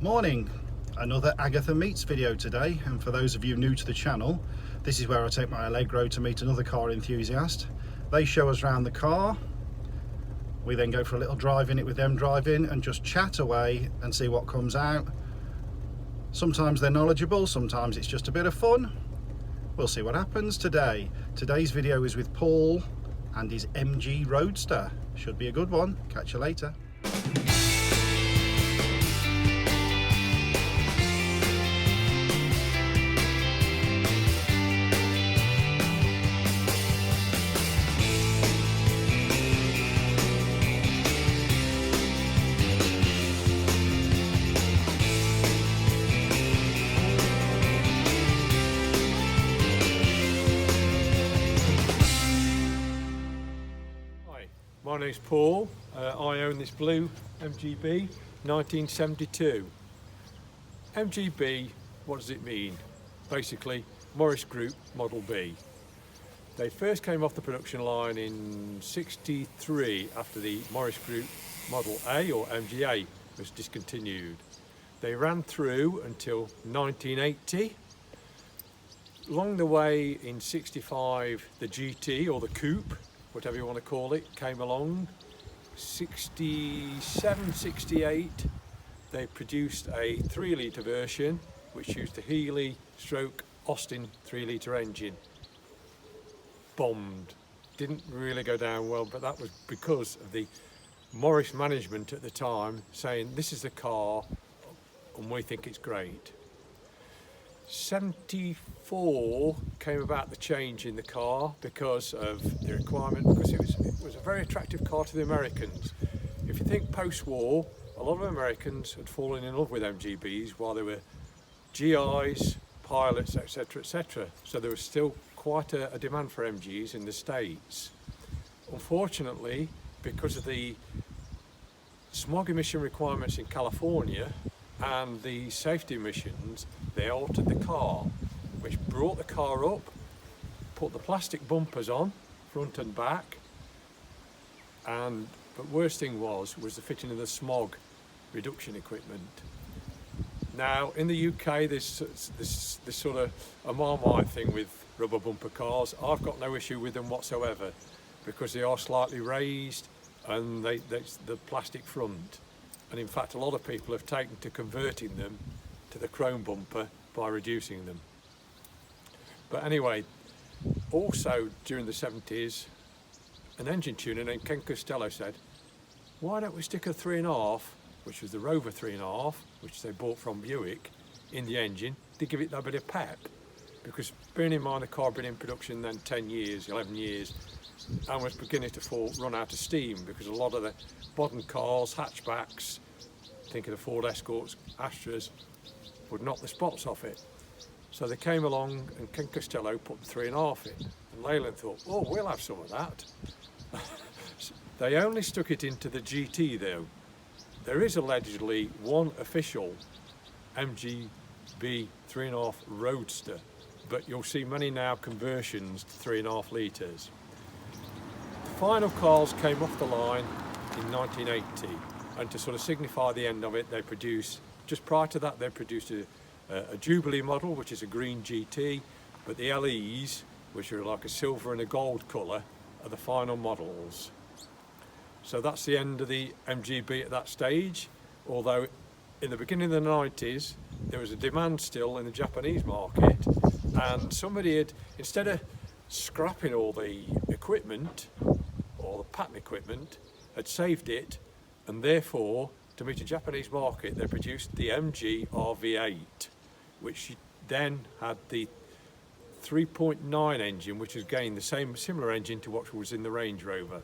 Morning, another Agatha Meets video today, and for those of you new to the channel, this is where I take my Allegro to meet another car enthusiast. They show us around the car, we then go for a little drive in it with them driving and just chat away and see what comes out. Sometimes they're knowledgeable, sometimes it's just a bit of fun. We'll see what happens today. Today's video is with Paul and his MG Roadster. Should be a good one. Catch you later. My name's Paul. I own this blue MGB 1972. MGB, what does it mean? Basically, Morris Group Model B. They first came off the production line in '63 after the Morris Group Model A or MGA was discontinued. They ran through until 1980. Along the way in '65, the GT or the Coupe, whatever you want to call it, came along. 67, 68, they produced a 3-litre version which used the Healy stroke Austin 3-litre engine. Bombed. Didn't really go down well, but that was because of the Morris management at the time saying this is the car and we think it's great. 74 came about the change in the car because of the requirement, because it was a very attractive car to the Americans. If you think post-war, a lot of Americans had fallen in love with MGBs while they were GIs, pilots, etc, etc. So there was still quite a demand for MGs in the States. Unfortunately, because of the smog emission requirements in California and the safety emissions, they altered the car, which brought the car up, put the plastic bumpers on, front and back, but worst thing was the fitting of the smog reduction equipment. Now in the UK there's this sort of a Marmite thing with rubber bumper cars. I've got no issue with them whatsoever because they are slightly raised and the plastic front. And in fact, a lot of people have taken to converting them to the chrome bumper by reducing them. But anyway, also during the 70s, an engine tuner named Ken Costello said, why don't we stick a 3.5, which was the Rover 3.5, which they bought from Buick, in the engine to give it that bit of pep. Because bearing in mind the car had been in production then 10 years, 11 years, and was beginning to run out of steam because a lot of the modern cars, hatchbacks, think of the Ford Escorts, Astras, would knock the spots off it. So they came along and Ken Costello put the 3.5 in. And Leyland thought, oh, we'll have some of that. They only stuck it into the GT though. There is allegedly one official MGB 3.5 Roadster, but you'll see many now conversions to 3.5 litres. The final cars came off the line in 1980, and to sort of signify the end of it, they produced, just prior to that, they produced a Jubilee model, which is a green GT, but the LEs, which are like a silver and a gold colour, are the final models. So that's the end of the MGB at that stage, although in the beginning of the 90s, there was a demand still in the Japanese market, and somebody had, instead of scrapping all the equipment, or the patent equipment, had saved it, and therefore, to meet a Japanese market, they produced the MG RV8, which then had the 3.9 engine, which is again the similar engine to what was in the Range Rover.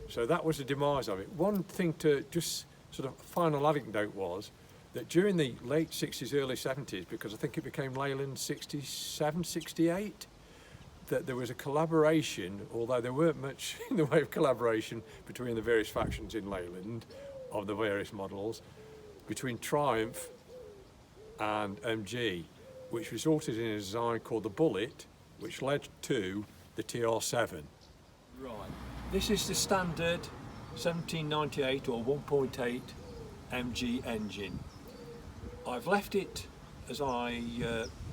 So that was the demise of it. One thing to just sort of final anecdote was that during the late 60s, early 70s, because I think it became Leyland 67, 68, that there was a collaboration, although there weren't much in the way of collaboration between the various factions in Leyland of the various models, between Triumph and MG, which resulted in a design called the Bullet, which led to the TR7. Right. This is the standard 1798 or 1.8 MG engine. I've left it as I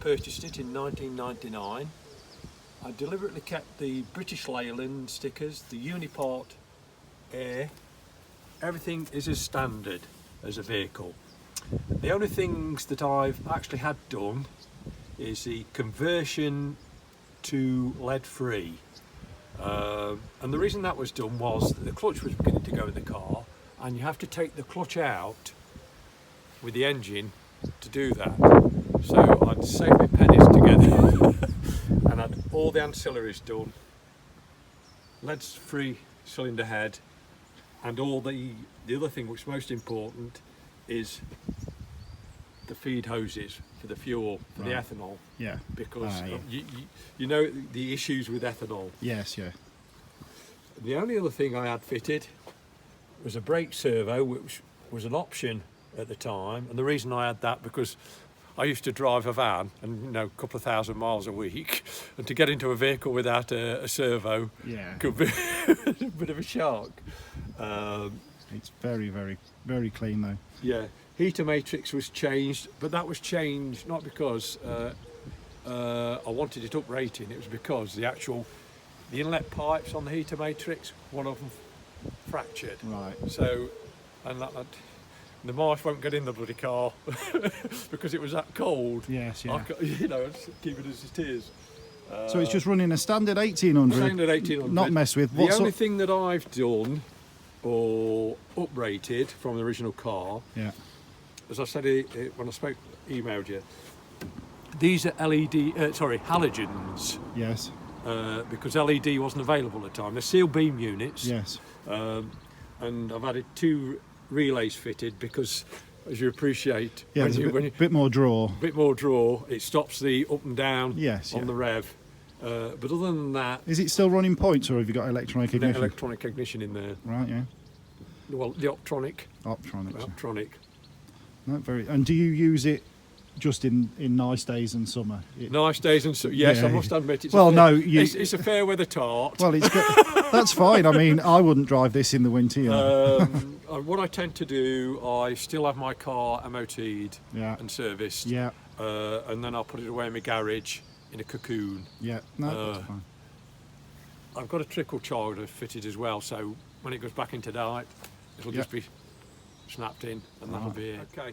purchased it in 1999. I deliberately kept the British Leyland stickers, the Unipart Air. Everything is as standard as a vehicle. The only things that I've actually had done is the conversion to lead-free. And the reason that was done was that the clutch was beginning to go in the car, and you have to take the clutch out with the engine to do that. So I'd saved my pennies together and had all the ancillaries done, lead-free cylinder head, and all the other thing which is most important is the feed hoses for the fuel, for the ethanol. Yeah. Because you know the issues with ethanol. Yes, yeah. The only other thing I had fitted was a brake servo, which was an option at the time. And the reason I had that, because I used to drive a van, and you know, a couple of thousand miles a week, and to get into a vehicle without a servo could be a bit of a shock. It's very, very, very clean though. Yeah, heater matrix was changed, but that was changed not because I wanted it up rating. It was because the inlet pipes on the heater matrix, one of them fractured. Right. So, and the mice won't get in the bloody car because it was that cold. Yes, yeah. You know, keep it as it is. So it's just running a standard 1800. Standard 1800. Not messed with. The only thing that I've done or uprated from the original car, as I said when I emailed you, these are halogens. Yes. Because LED wasn't available at the time. They're steel beam units. Yes. And I've added 2 relays fitted because, as you appreciate, bit more draw. It stops the up and down on the rev. But other than that, is it still running points, or have you got electronic ignition? Electronic ignition in there. Right. Yeah. Well, the optronic. Optronic. No, very. And do you use it just in nice days and summer? Nice days and summer. Yes, I must admit it's. It's a fair weather tart. Well, that's fine. I mean, I wouldn't drive this in the winter. You know? What I tend to do, I still have my car MOT'd and serviced. Yeah. And then I'll put it away in my garage in a cocoon. Yeah. No, that's fine. I've got a trickle charger fitted as well, so when it goes back into night, it'll just be snapped in, and that'll be it. Okay.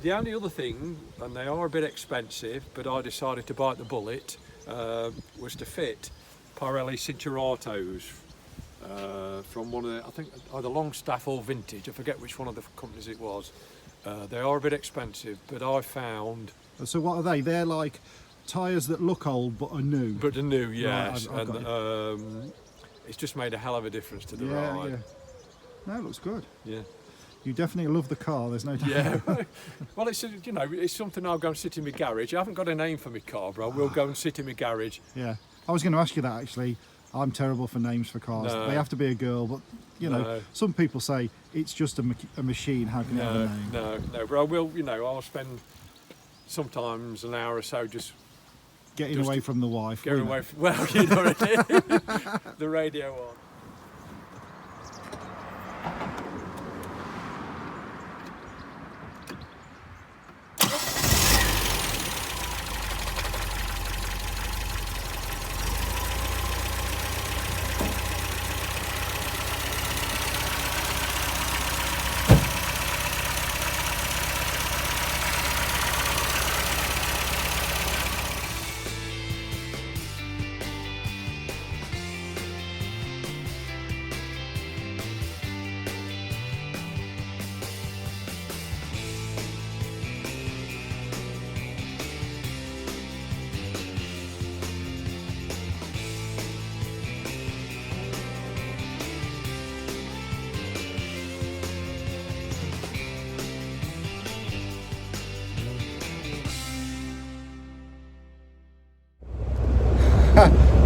The only other thing, and they are a bit expensive, but I decided to bite the bullet, was to fit Pirelli Cinturatos from one of the, I think either Longstaff or Vintage. I forget which one of the companies it was. They are a bit expensive, but I found. So what are they? They're like tyres that look old but are new. But are new, yes. Right, and it's just made a hell of a difference to the ride. Yeah. No, it looks good. Yeah. You definitely love the car, there's no doubt. Yeah. Well, it's something I'll go and sit in my garage. I haven't got a name for my car, but I will go and sit in my garage. Yeah. I was going to ask you that actually. I'm terrible for names for cars. No. They have to be a girl, but some people say it's just a machine. How can you have a name? No. But I will. I'll spend sometimes an hour or so just getting away from the wife. Getting away from, the radio on.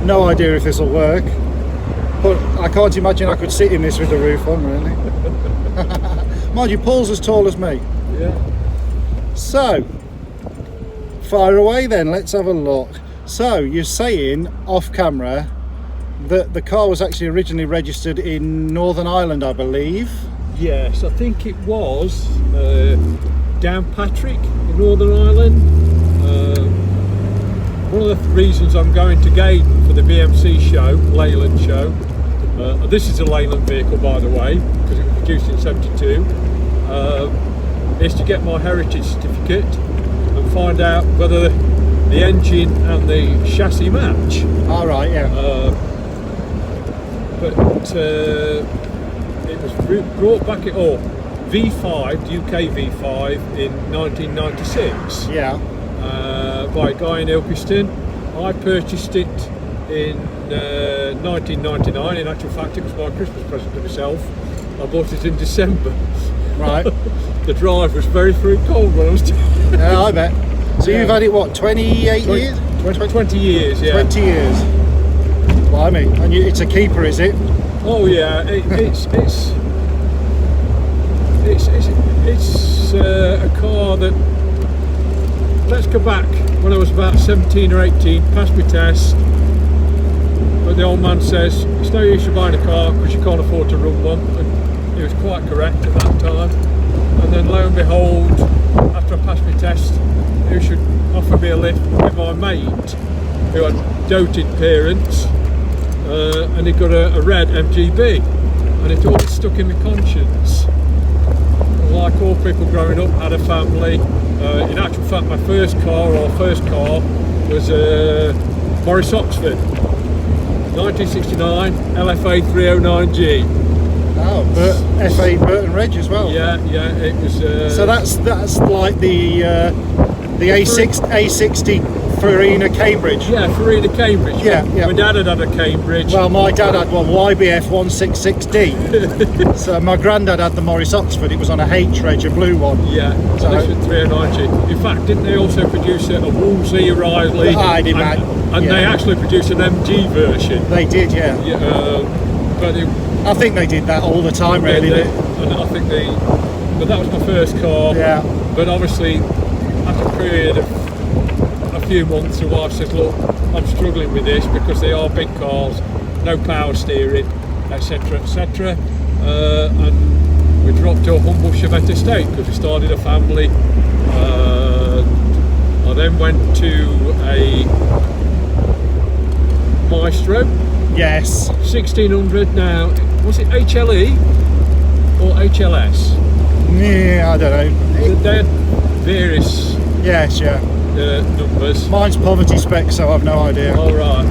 No idea if this will work, but I can't imagine I could sit in this with the roof on, really. Mind you, Paul's as tall as me. Yeah. So, fire away then, let's have a look. So, you're saying, off camera, that the car was actually originally registered in Northern Ireland, I believe? Yes, I think it was. Downpatrick in Northern Ireland. One of the reasons I'm going to Gaydon for the BMC show, Leyland show, this is a Leyland vehicle by the way, because it was produced in 72, is to get my heritage certificate and find out whether the engine and the chassis match. All right, yeah. But it was brought back at V5, UK V5 in 1996. Yeah. By a guy in Ilkeston. I purchased it in 1999. In actual fact, it was my Christmas present to myself. I bought it in December. Right. The drive was very cold when I was. Yeah, I bet. So Yeah. you've had it what, 28 years? 20 years, yeah. 20 years. Well, I mean, and it's a keeper, is it? Oh yeah, it's a car that. Let's go back when I was about 17 or 18, passed my test, but the old man says it's no use you buying a car because you can't afford to run one, and he was quite correct at that time. And then lo and behold, after I passed my test, he should offer me a lift with my mate who had doted parents, and he got a red MGB, and it always stuck in my conscience. Like all people growing up, had a family. In actual fact, my first car was Morris Oxford, 1969 LFA 309G. Oh, FA Burton Reg as well. Yeah, it was. So that's like the A60 Farina Cambridge. Yeah, Farina Cambridge. Yeah. My dad had a Cambridge. Well, my dad had one, YBF 166D. So my granddad had the Morris Oxford. It was on a H reg, a blue one. Yeah, so this was 309G. In fact, didn't they also produce a Wolseley, Riley? I did, man. And they actually produced an MG version. They did, yeah. But I think they did that all the time, really. And I think but that was my first car. Yeah. But obviously, after a period of a few months, the wife says, look, I'm struggling with this because they are big cars, no power steering, etc, etc. And we dropped to a humble Chevette estate because we started a family. I then went to a Maestro. Yes. 1600 now. Was it HLE or HLS? Yeah, I don't know. They had various Yes, yeah. numbers. Mine's poverty spec, so I've no idea. All right,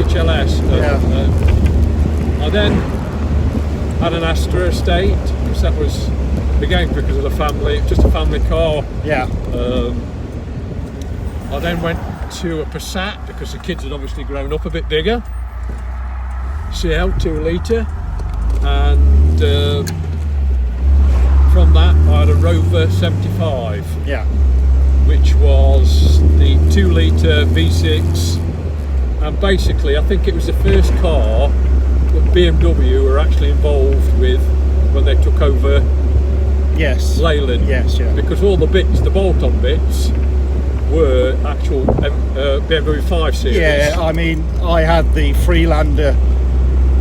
HLS. I then had an Astra estate because that was again because of the family, just a family car. Yeah. I then went to a Passat because the kids had obviously grown up a bit bigger. CL 2 litre, and from that I had a Rover 75. Yeah. Which was the 2 litre V6, and basically I think it was the first car that BMW were actually involved with when they took over Yes. Leyland. Yes, yeah. Because all the bits, the bolt-on bits, were actual BMW 5 Series. Yeah, I mean, I had the Freelander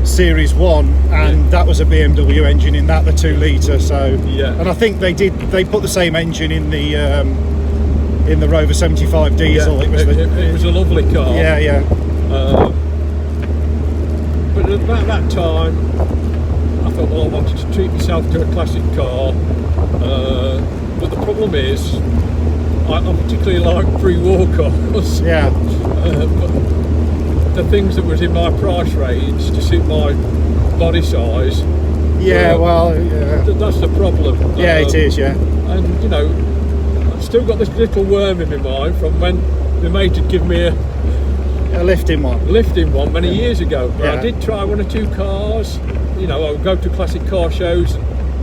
Series 1, and that was a BMW engine in that, the 2 litre. So, Yeah. and I think they put the same engine in the Rover 75 diesel. Yeah, it was a lovely car. Yeah, yeah. But at about that time, I thought, well, I wanted to treat myself to a classic car. But the problem is, I particularly like pre-war cars. Yeah. But the things that was in my price range to suit my body size. Yeah, well, yeah. That's the problem. Yeah, it is, yeah. And you know, I've still got this little worm in my mind from when my mate had given me A lifting one. many years ago. But Yeah. I did try 1 or 2 cars. You know, I would go to classic car shows.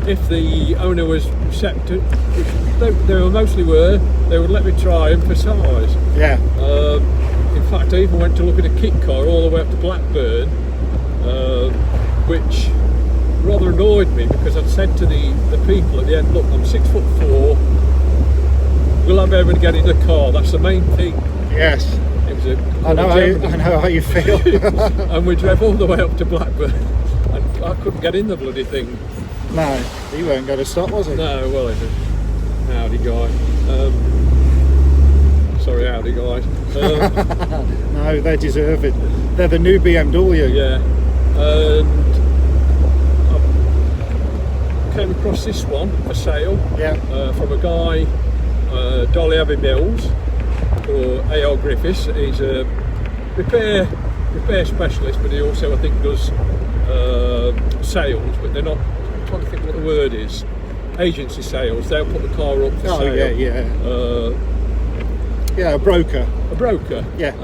If the owner was receptive, which they mostly were, they would let me try them for size. Yeah. In fact, I even went to look at a kit car all the way up to Blackburn, which rather annoyed me because I'd said to the people at the end, look, I'm 6'4", will I be able to get in the car? That's the main thing. Yes. It was I know how you feel. and we drove all the way up to Blackburn, and I couldn't get in the bloody thing. No, he weren't going to stop, was he? No, well, Howdy, guy. Sorry, howdy, guys. No, they deserve it. They're the new BMW. Yeah. And I came across this one for sale. Yeah. From a guy, Dolly Abbey Mills, or A.R. Griffiths. He's a repair specialist, but he also, I think, does sales, but they're not, I'm trying to think what the word is. Agency sales. They'll put the car up for sale. Yeah, a broker. A broker. Yeah.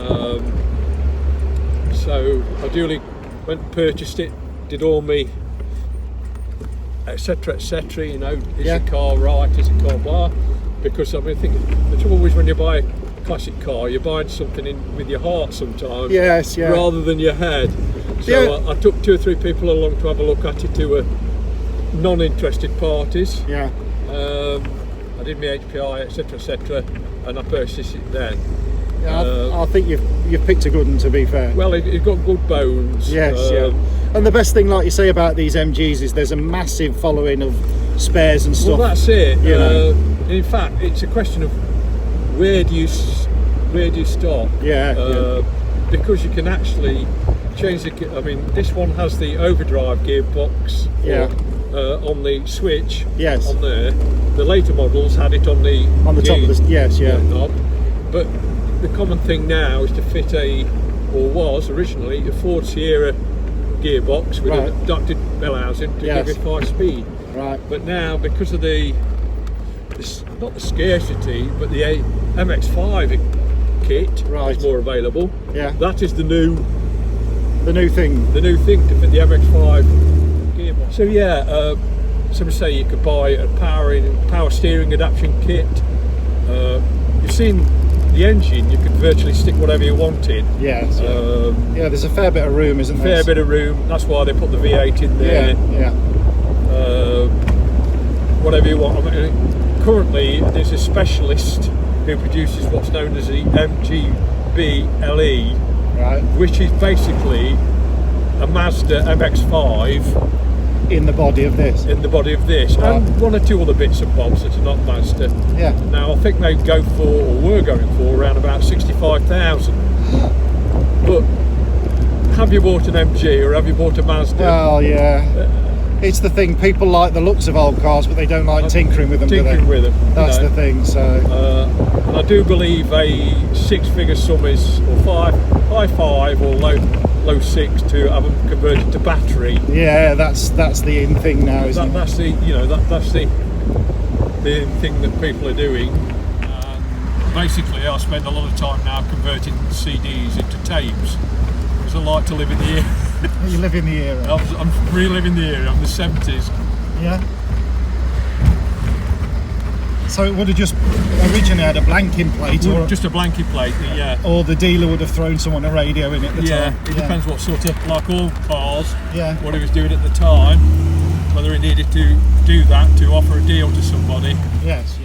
So I duly went and purchased it, did all me, etc., etc. You know, is the car right? Is the car blah? Because I mean, I think the trouble is when you buy a classic car, you're buying something with your heart sometimes. Yes, yeah. Rather than your head. So I took 2 or 3 people along to have a look at it who were non-interested parties. Yeah. I did my HPI, etc., etc., and I purchased it then. Yeah, I think you've picked a good one, to be fair. Well, it's got good bones. Yes, yeah. And the best thing, like you say, about these MGs is there's a massive following of spares and stuff. Well, that's it. You know. In fact, it's a question of where do you stop? Yeah. Because you can actually change the. I mean, this one has the overdrive gearbox. Yeah. On the switch. Yes. On there. The later models had it on the top of the knob. But the common thing now is to fit was originally a Ford Sierra gearbox with a ducted bell housing to give it 5-speed. Right. But now, because of not the scarcity, but the MX-5 kit is more available. Yeah. That is the new thing. The new thing to fit the MX-5 gearbox. So yeah, some say you could buy a power steering adaptation kit. You've seen the engine, you could virtually stick whatever you wanted. Yes. Yeah, there's a fair bit of room, isn't there? Fair bit of room. That's why they put the V8 in there. Yeah. Whatever you want. I mean, currently, there's a specialist who produces what's known as the MGB LE, which is basically a Mazda MX-5 in the body of this. And 1 or 2 other bits and bobs that are not Mazda. Yeah. Now I think they go for, or were going for, around about 65,000. But have you bought an MG or have you bought a Mazda? Well, yeah. It's the thing. People like the looks of old cars, but they don't like tinkering with them. That's the thing. So. And I do believe a 6-figure sum is, or high 5 or low 6 to have them converted to battery. Yeah, that's the in thing now, isn't it? That's the that's the thing that people are doing. Basically, I spend a lot of time now converting CDs into tapes because I like to live in the era. You live in the era. I'm reliving the era. I'm the 70s. Yeah. So it would have just originally had a blanking plate, or just a blanket plate, yeah. Or the dealer would have thrown someone a radio in at the time. It depends what sort of, like all cars, what he was doing at the time, whether he needed to do that to offer a deal to somebody. Yes.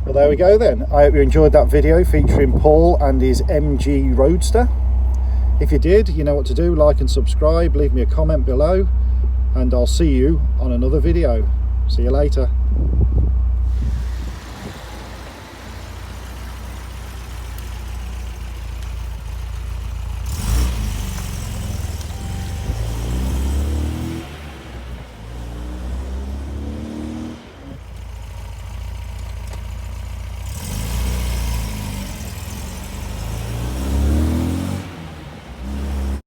Well, there we go then. I hope you enjoyed that video featuring Paul and his MG Roadster. If you did, you know what to do. Like and subscribe, leave me a comment below, and I'll see you on another video. See you later.